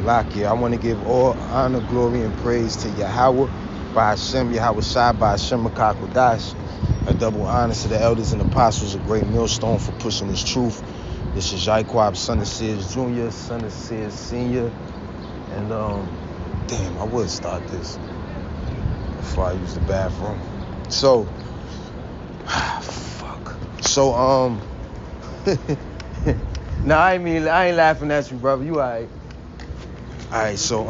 Salakia. I want to give all honor, glory, and praise to Yahweh, by Hashem, Yahweh Shai, by Hashem Makakodash. A double honor to the elders and apostles, a great millstone for pushing this truth. This is Jaiquab, son of Sears Jr., son of Sears Sr. And, damn, I would start this before I use the bathroom. So, fuck. So, nah, I ain't laughing at you, brother. You alright? Alright, so,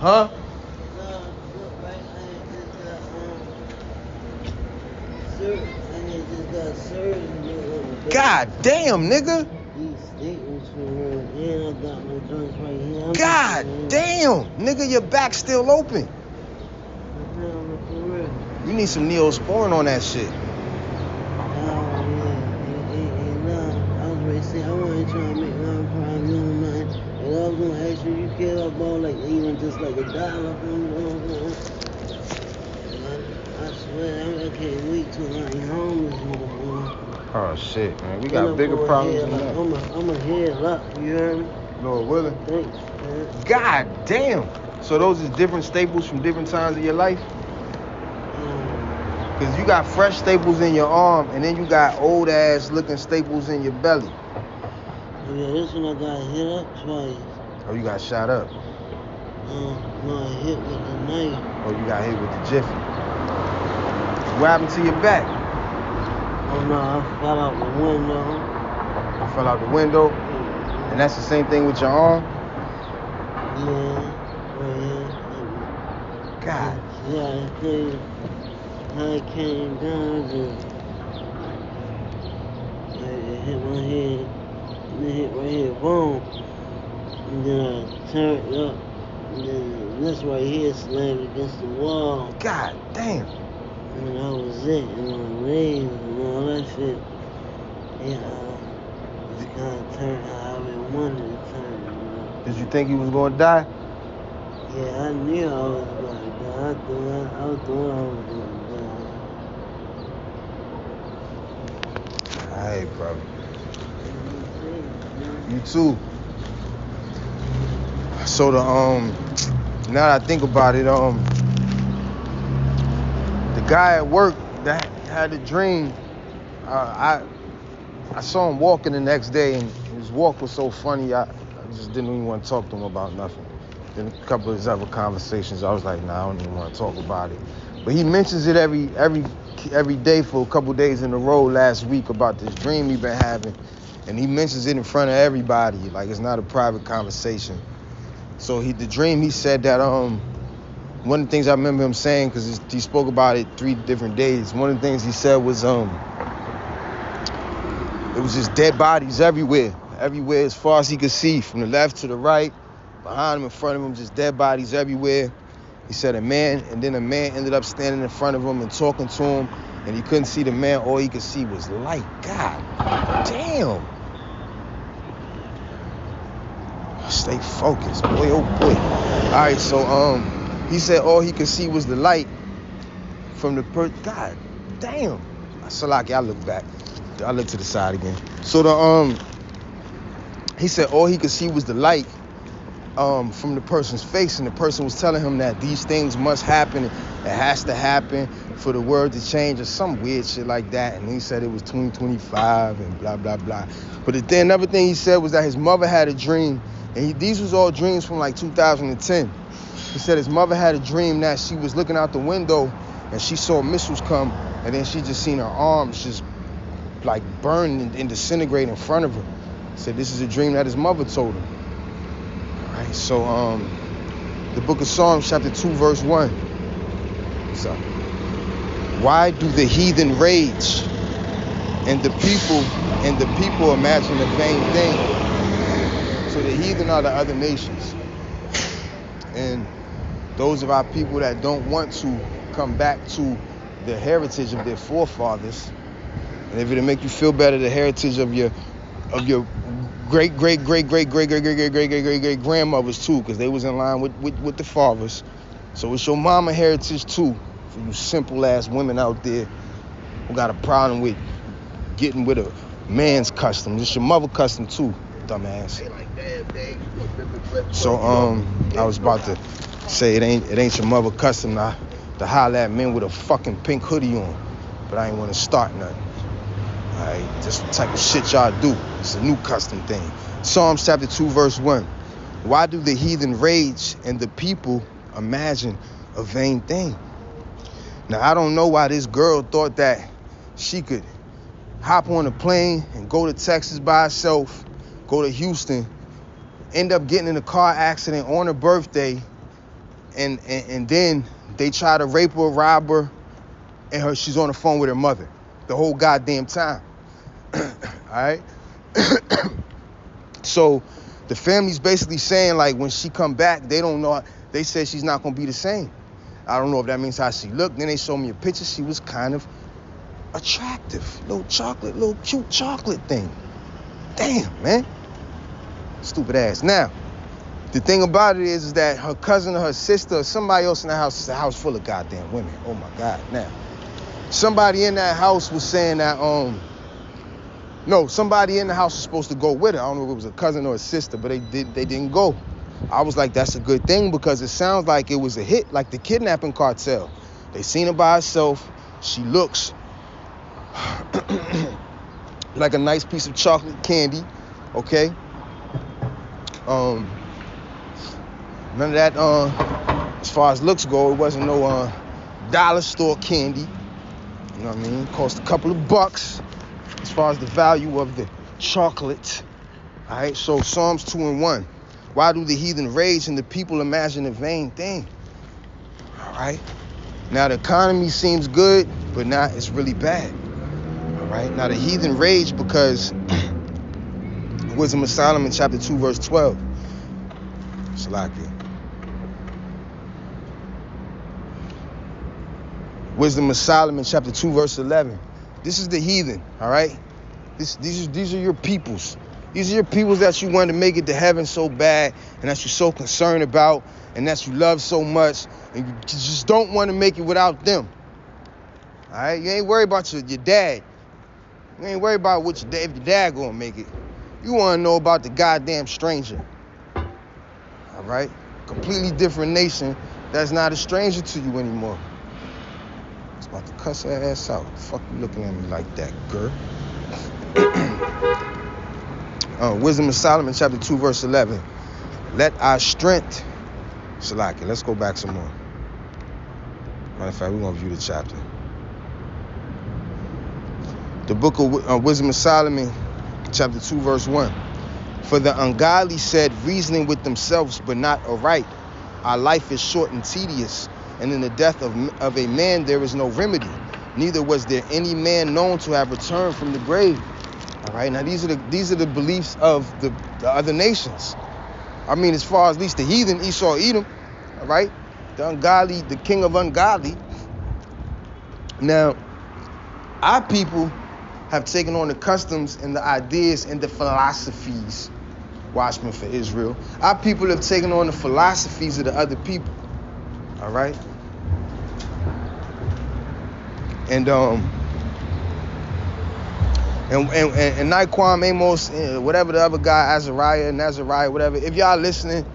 huh? God damn, nigga. God damn, nigga, your back's still open. You need some Neosporin on that shit. I was gonna ask you care about like even just like $1 I swear I can't wait till I'm home. Oh shit, man, we got bigger problems than that. I'ma head up, you heard me? Lord willing. Thanks, man. God damn. So those is different staples from different times of your life? Cause you got fresh staples in your arm and then you got old ass looking staples in your belly. Yeah, this one I got hit up twice. Oh, you got shot up? No, I hit with the knife. Oh, you got hit with the jiffy. What happened to your back? Oh no, I fell out the window. You fell out the window? And that's the same thing with your arm? Yeah. God. Yeah, I came down and it hit my head. And it hit right here, boom. And then I turned up. And then this right here slammed against the wall. God damn. And that was it. And my legs and all that shit. Yeah, it kind of turned how I really wanted to turn. Did you think you was going to die? Yeah, I knew I was going to die. I thought I was going to die. Alright, brother. You too. So now that I think about it, the guy at work that had a dream, I saw him walking the next day, and his walk was so funny. I just didn't even want to talk to him about nothing. Then a couple of his other conversations, I was like, nah, I don't even want to talk about it. But he mentions it every day for a couple days in a row last week about this dream he been having. And he mentions it in front of everybody, like it's not a private conversation. So the dream, he said that one of the things I remember him saying, because he spoke about it 3 different days. One of the things he said was it was just dead bodies everywhere as far as he could see, from the left to the right, behind him, in front of him, just dead bodies everywhere. He said a man ended up standing in front of him and talking to him, and he couldn't see the man. All he could see was light. God damn. Stay focused, boy, oh boy. All right, so he said all he could see was the light from the God damn. Salaki, I look back. I look to the side again. So he said all he could see was the light from the person's face, and the person was telling him that these things must happen. It has to happen for the world to change, or some weird shit like that. And he said it was 2025 and blah blah blah. But then another thing he said was that his mother had a dream, and these was all dreams from like 2010. He said his mother had a dream that she was looking out the window and she saw missiles come, and then she just seen her arms just like burn and disintegrate in front of her. He said this is a dream that his mother told him. All right, so the book of Psalms, chapter 2, verse 1. So, why do the heathen rage and the people imagine a vain thing? So the heathen are the other nations, and those of our people that don't want to come back to the heritage of their forefathers. And if it'll make you feel better, the heritage of your great grandmothers too, because they was in line with the fathers. So it's your mama heritage too, for you simple ass women out there who got a problem with getting with a man's custom. It's your mother custom too. dumbass. So I was about to say it ain't your mother custom to holler at men with a fucking pink hoodie on, but I ain't want to start nothing. All right, this the type of shit y'all do. It's a new custom thing. Psalms chapter 2 verse 1. Why do the heathen rage and the people imagine a vain thing? Now I don't know why this girl thought that she could hop on a plane and go to Texas by herself, go to Houston, end up getting in a car accident on her birthday, and then they try to rape her, rob her, and she's on the phone with her mother the whole goddamn time. All right? So the family's basically saying, like, when she come back, they don't know. They said she's not going to be the same. I don't know if that means how she looked. Then they showed me a picture. She was kind of attractive. Little cute chocolate thing. Damn, man. Stupid ass. Now, the thing about it is that her cousin or her sister or somebody else in the house, is a house full of goddamn women. Oh, my God. Now, somebody in that house was saying that, no, somebody in the house was supposed to go with her. I don't know if it was a cousin or a sister, but they didn't go. I was like, that's a good thing, because it sounds like it was a hit, like the kidnapping cartel. They seen her by herself. She looks like a nice piece of chocolate candy, okay? None of that, as far as looks go, it wasn't no dollar store candy. You know what I mean? Cost a couple of bucks as far as the value of the chocolate. All right, so Psalms 2 and 1. Why do the heathen rage and the people imagine a vain thing? All right. Now the economy seems good, but now it's really bad. All right. Now the heathen rage because Wisdom of Solomon chapter 2 verse 12. Salakia. Wisdom of Solomon chapter 2 verse 11. This is the heathen. All right. These are your peoples. These are your peoples that you want to make it to heaven so bad, and that you're so concerned about, and that you love so much, and you just don't want to make it without them. All right? You ain't worried about your dad. You ain't worried about if your dad gonna make it. You want to know about the goddamn stranger. All right? Completely different nation that's not a stranger to you anymore. It's about to cuss her ass out. Fuck you looking at me like that, girl? Wisdom of Solomon chapter 2 verse 11. Let our strength, Salaki, let's go back some more. Matter of fact, we're going to view the chapter. The book of Wisdom of Solomon chapter 2 verse 1. For the ungodly said, reasoning with themselves, but not aright. Our life is short and tedious, and in the death of a man there is no remedy. Neither was there any man known to have returned from the grave. All right, now these are the beliefs of the other nations. I mean, as far as at least the heathen, Esau, Edom, all right? The ungodly, the king of ungodly. Now, our people have taken on the customs and the ideas and the philosophies, watchmen for Israel. Our people have taken on the philosophies of the other people, all right? And Naquan, Amos, whatever the other guy, Azariah, Nazariah, whatever. If y'all listening,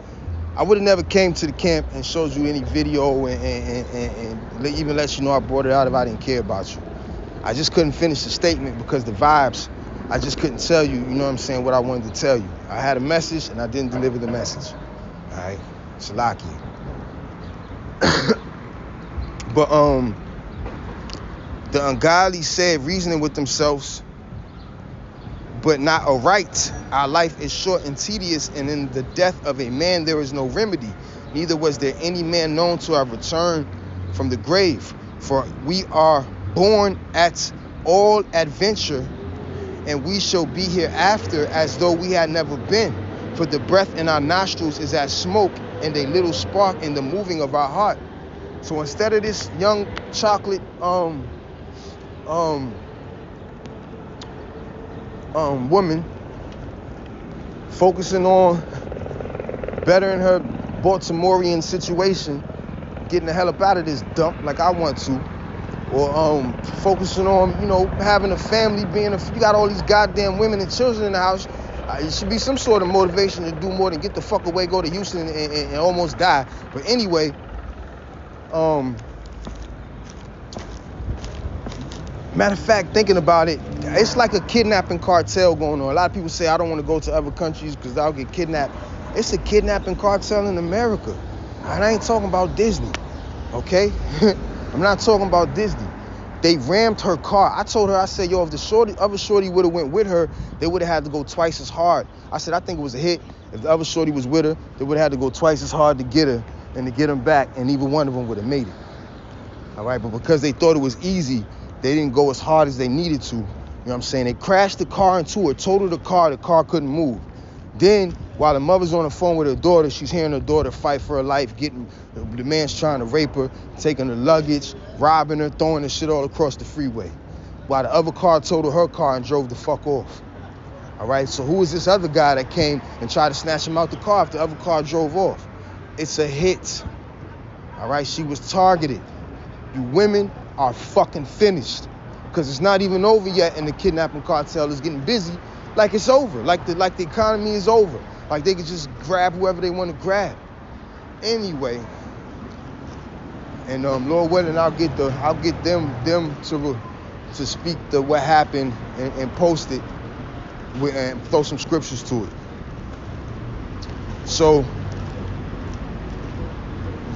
I would have never came to the camp and showed you any video and even let you know I brought it out if I didn't care about you. I just couldn't finish the statement because the vibes, I just couldn't tell you, you know what I'm saying, what I wanted to tell you. I had a message and I didn't deliver the message. All right, Salaki. But the ungodly said, reasoning with themselves, but not aright. Our life is short and tedious, and in the death of a man there is no remedy. Neither was there any man known to have returned from the grave. For we are born at all adventure, and we shall be hereafter as though we had never been. For the breath in our nostrils is as smoke, and a little spark in the moving of our heart. So instead of this young chocolate woman focusing on bettering her Baltimorean situation, getting the hell up out of this dump like I want to, or focusing on, you know, having a family, you got all these goddamn women and children in the house, It should be some sort of motivation to do more than get the fuck away, go to Houston and almost die. But anyway, matter of fact, thinking about it, it's like a kidnapping cartel going on. A lot of people say I don't want to go to other countries because I'll get kidnapped. It's a kidnapping cartel in America. And I ain't talking about Disney, okay? I'm not talking about Disney. They rammed her car. I told her, I said, yo, if the other shorty would have went with her, they would have had to go twice as hard. I said, I think it was a hit. If the other shorty was with her, they would have had to go twice as hard to get her and to get them back, and neither one of them would have made it. All right, but because they thought it was easy, they didn't go as hard as they needed to. You know what I'm saying? They crashed the car into her, totaled the car couldn't move. Then, while the mother's on the phone with her daughter, she's hearing her daughter fight for her life, the man's trying to rape her, taking her luggage, robbing her, throwing her shit all across the freeway. While the other car totaled her car and drove the fuck off. All right, so who is this other guy that came and tried to snatch him out the car if the other car drove off? It's a hit. All right, she was targeted. You women are fucking finished. Because it's not even over yet and the kidnapping cartel is getting busy like it's over. Like the economy is over. Like they could just grab whoever they want to grab. Anyway, and Lord willing, I'll get them to speak to what happened and post it and throw some scriptures to it. So,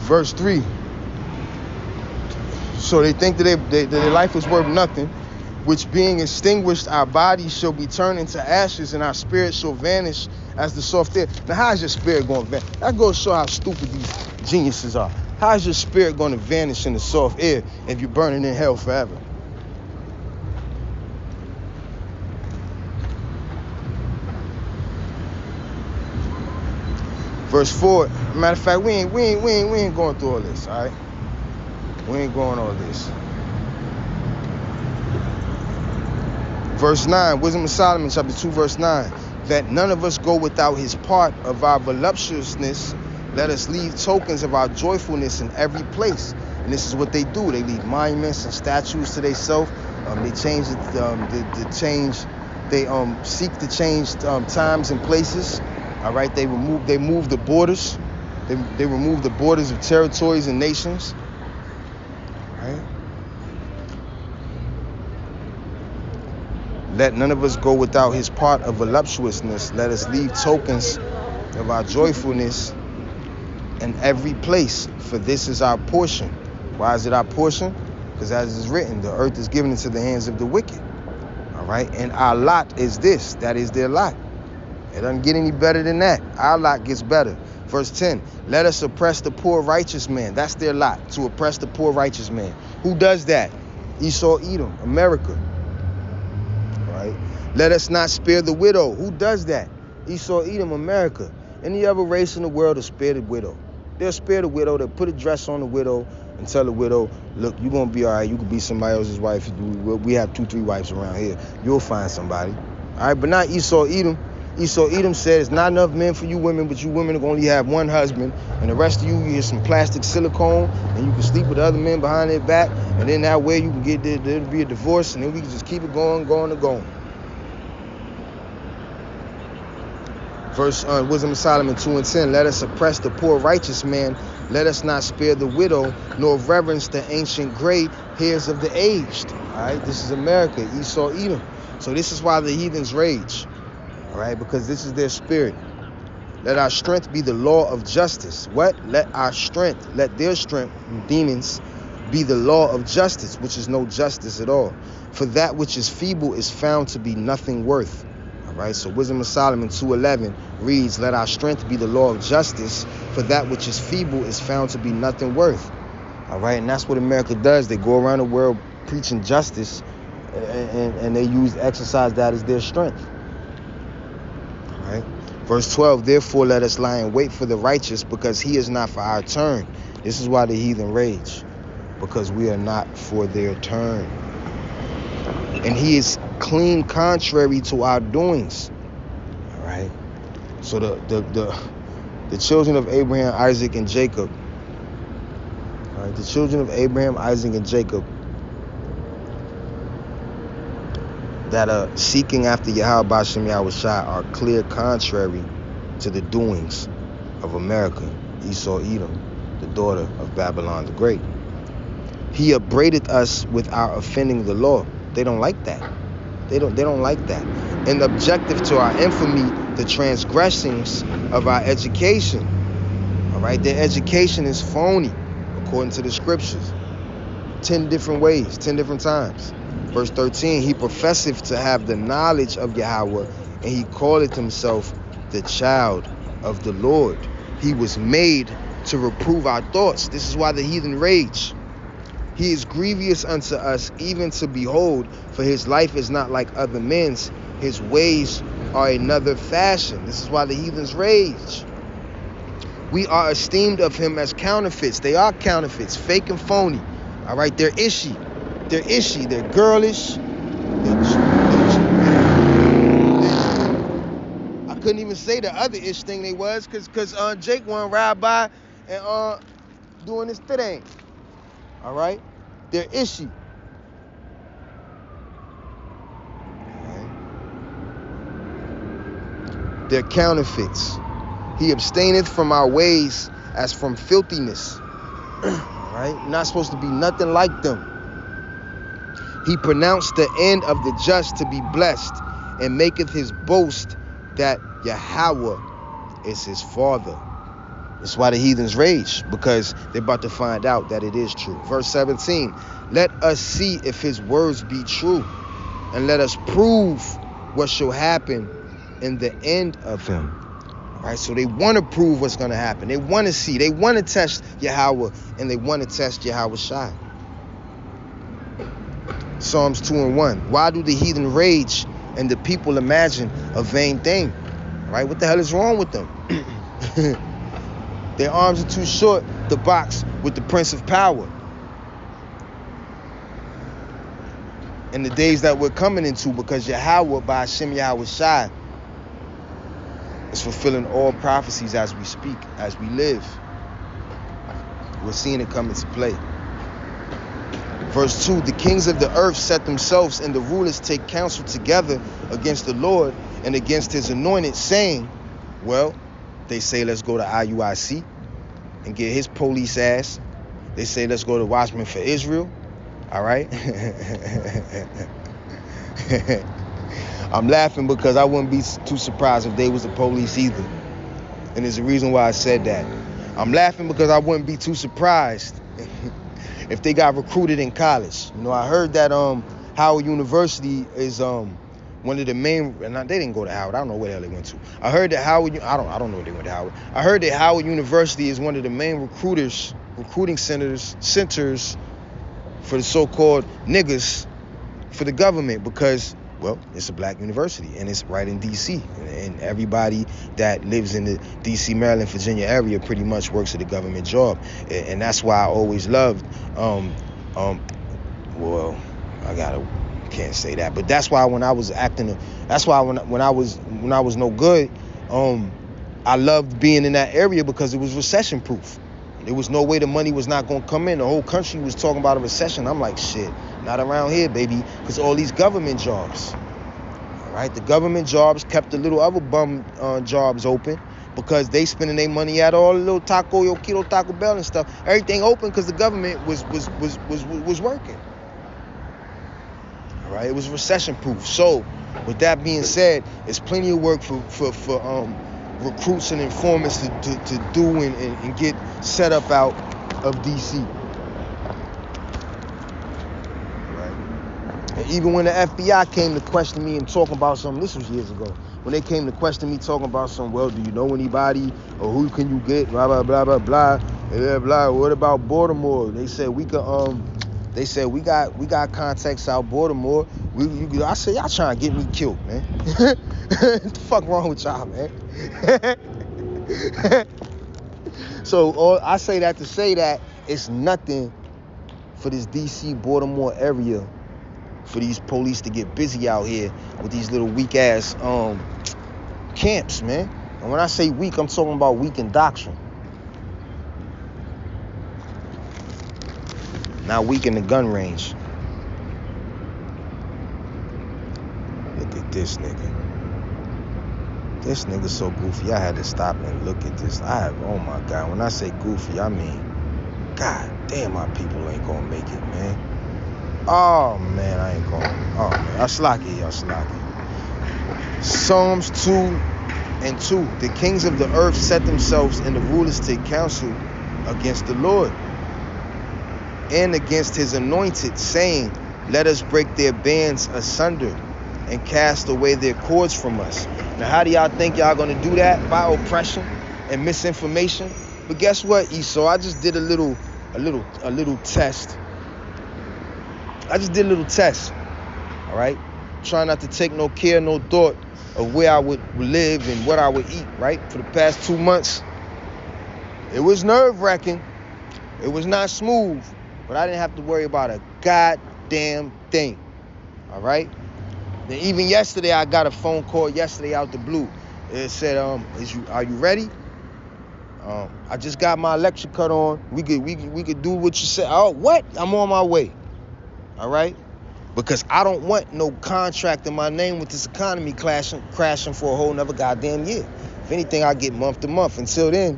verse 3. So they think that their life is worth nothing, which being extinguished, our bodies shall be turned into ashes, and our spirit shall vanish as the soft air. Now, how is your spirit going to vanish? That goes to show how stupid these geniuses are. How is your spirit going to vanish in the soft air if you're burning in hell forever? Verse 4. Matter of fact, we ain't going through all this, all right? We ain't going all this. Verse 9, Wisdom of Solomon, chapter 2, verse 9. That none of us go without his part of our voluptuousness. Let us leave tokens of our joyfulness in every place. And this is what they do. They leave monuments and statues to themselves. They change They seek to change times and places. All right. They move the borders. They remove the borders of territories and nations. Right? Let none of us go without his part of voluptuousness. Let us leave tokens of our joyfulness in every place, for this is our portion. Why is it our portion? Because as it is written, the earth is given into the hands of the wicked. All right, and our lot is this. That is their lot. It doesn't get any better than that. Our lot gets better. Verse 10, let us oppress the poor righteous man. That's their lot, to oppress the poor righteous man. Who does that? Esau, Edom, America. Right? Let us not spare the widow. Who does that? Esau, Edom, America. Any other race in the world will spare the widow. They'll spare the widow. They'll put a dress on the widow and tell the widow, look, you're going to be all right. You could be somebody else's wife. We have 2-3 wives around here. You'll find somebody. All right, but not Esau, Edom. Esau, Edom said, it's not enough men for you women, but you women are going to only have one husband, and the rest of you get some plastic silicone, and you can sleep with other men behind their back, and then that way you can get there'll be a divorce, and then we can just keep it going. Verse Wisdom of Solomon 2:10, let us oppress the poor righteous man, let us not spare the widow, nor reverence the ancient gray hairs of the aged. All right, this is America, Esau, Edom. So this is why the heathens rage. All right, because this is their spirit. Let our strength be the law of justice. What? Let their strength, demons, be the law of justice, which is no justice at all. For that which is feeble is found to be nothing worth. All right, so Wisdom of Solomon 2:11 reads, let our strength be the law of justice, for that which is feeble is found to be nothing worth. All right, and that's what America does. They go around the world preaching justice, and they exercise that as their strength. Right? Verse 12, therefore let us lie in wait for the righteous, because he is not for our turn. This is why the heathen rage, because we are not for their turn. And he is clean contrary to our doings. All right. So the children of Abraham, Isaac, and Jacob. All right. The children of Abraham, Isaac, and Jacob that are seeking after Yahweh B'Shem Yahweh Shai are clear contrary to the doings of America, Esau Edom, the daughter of Babylon the Great. He upbraided us with our offending the law. They don't like that. They don't like that. And objective to our infamy, the transgressions of our education. All right, their education is phony, according to the scriptures. 10 different ways, 10 different times. Verse 13, he professeth to have the knowledge of Yahweh, and he calleth himself the child of the Lord. He was made to reprove our thoughts. This is why the heathen rage. He is grievous unto us, even to behold, for his life is not like other men's. His ways are another fashion. This is why the heathens rage. We are esteemed of him as counterfeits. They are counterfeits, fake and phony. All right, they're ishy. They're ishy. They're girlish. I couldn't even say the other ish thing they was, cause Jake went ride by and doing this thing. All right, they're ishy. They're counterfeits. He abstaineth from our ways as from filthiness. Right? Not supposed to be nothing like them. He pronounced the end of the just to be blessed, and maketh his boast that Yahweh is his father. That's why the heathens rage, because they're about to find out that it is true. Verse 17, let us see if his words be true, and let us prove what shall happen in the end of him. All right, so they want to prove what's going to happen. They want to see. They want to test Yahweh, and they want to test Yahweh Shai. Psalms 2:1. Why do the heathen rage and the people imagine a vain thing? All right, what the hell is wrong with them? Their arms are too short to box with the Prince of Power. In the days that we're coming into, because Yahweh B'Shem Yahweh Shai is fulfilling all prophecies as we speak, as we live. We're seeing it come into play. Verse 2, the kings of the earth set themselves, and the rulers take counsel together against the Lord and against his anointed, saying, well, they say, let's go to IUIC and get his police ass. They say, let's go to Watchmen for Israel. All right? I'm laughing because I wouldn't be too surprised if they was the police either. And there's a reason why I said that. I'm laughing because I wouldn't be too surprised if they got recruited in college. You know, I heard that Howard University is one of the main, and they didn't go to Howard. I don't know where the hell they went to. I heard that Howard, I don't know where they went to Howard. I heard that Howard University is one of the main recruiting centers for the so-called niggas for the government, because, well, it's a black university and it's right in D.C. And everybody that lives in the D.C., Maryland, Virginia area pretty much works at a government job. And that's why I always loved, well, can't say that, but that's why when I was acting, that's why when I was no good, I loved being in that area, because it was recession proof. There was no way the money was not going to come in. The whole country was talking about a recession. I'm like, shit, not around here, baby, because all these government jobs. All right, the government jobs kept the little other bum jobs open, because they spending their money at all the little Kilo Taco Bell and stuff. Everything open because the government was working. All right, it was recession proof. So, with that being said, it's plenty of work for recruits and informants to do and get set up out of DC. Right? And even when the FBI came to question me and talking about something, this was years ago, when they came to question me talking about something, well, do you know anybody, or who can you get, blah blah blah blah blah, blah blah. What about Baltimore? They said we could They said we got contacts out Baltimore. I said, y'all trying to get me killed, man. What the fuck wrong with y'all, man? So I say that to say that it's nothing for this DC, Baltimore area, for these police to get busy out here with these little weak ass camps, man. And when I say weak, I'm talking about weak in doctrine. Not weak in the gun range. look at this nigga. This nigga so goofy, I had to stop and look at this. Oh my God, when I say goofy, I mean, God damn, my people ain't gonna make it, man. Oh man, I ain't going. Oh man, y'all slacky. Psalms 2:2. The kings of the earth set themselves and the rulers take counsel against the Lord and against his anointed, saying, let us break their bands asunder and cast away their cords from us. Now, how do y'all think y'all gonna do that? By oppression and misinformation. But guess what, Esau? I just did a little test. All right? Trying not to take no care, no thought of where I would live and what I would eat, right? For the past 2 months, it was nerve-wracking. It was not smooth, but I didn't have to worry about a goddamn thing, all right? Then even yesterday, I got a phone call out the blue. It said, are you ready? I just got my electric cut on. We could do what you said. Oh, what? I'm on my way, all right? Because I don't want no contract in my name with this economy crashing for a whole nother goddamn year. If anything, I get month to month. Until then,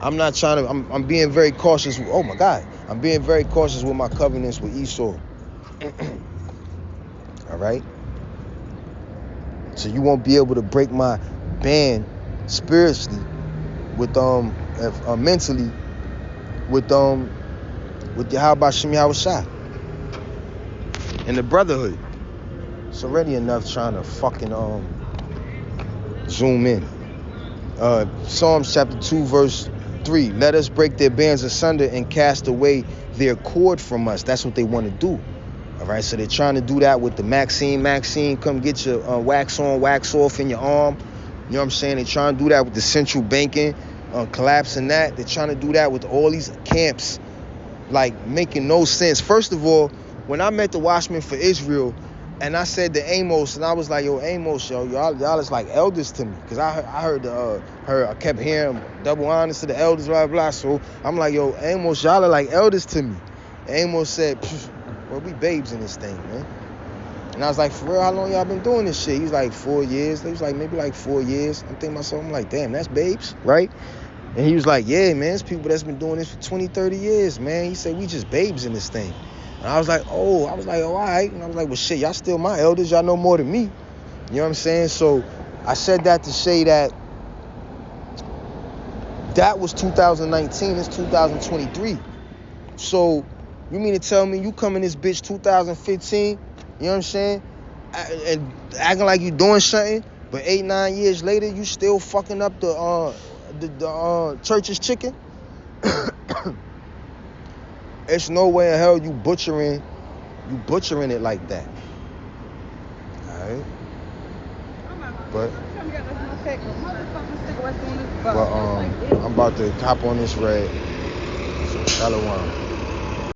I'm not trying to, I'm being very cautious. Oh my God. I'm being very cautious with my covenants with Esau. All right? So you won't be able to break my band spiritually with, mentally with Yahweh Shem Yahushua and the brotherhood. It's already enough trying to fucking zoom in. Psalms chapter 2 verse 3. Let us break their bands asunder and cast away their cord from us. That's what they want to do. All right, so they're trying to do that with the Maxine, come get your wax on, wax off in your arm. You know what I'm saying? They're trying to do that with the central banking, collapsing that. They're trying to do that with all these camps, like making no sense. First of all, when I met the Watchmen for Israel, and I said to Amos, and I was like, yo, Amos, y'all is like elders to me. Because I kept hearing double honors to the elders, blah, blah. So I'm like, yo, Amos, y'all are like elders to me. Amos said, well, we babes in this thing, man. And I was like, for real, how long y'all been doing this shit? He was like, 4 years. He was like, maybe like 4 years. I'm thinking to myself, I'm like, damn, that's babes, right? And he was like, yeah, man, it's people that's been doing this for 20, 30 years, man. He said, we just babes in this thing. And I was like, oh, all right. And I was like, well, shit, y'all still my elders. Y'all know more than me. You know what I'm saying? So I said that to say that was 2019. It's 2023. So you mean to tell me you come in this bitch 2015, you know what I'm saying, and acting like you doing something, but 8-9 years later, you still fucking up the church's chicken? It's no way in hell you butchering it like that. Alright? But I'm about to hop on this red. So shalom.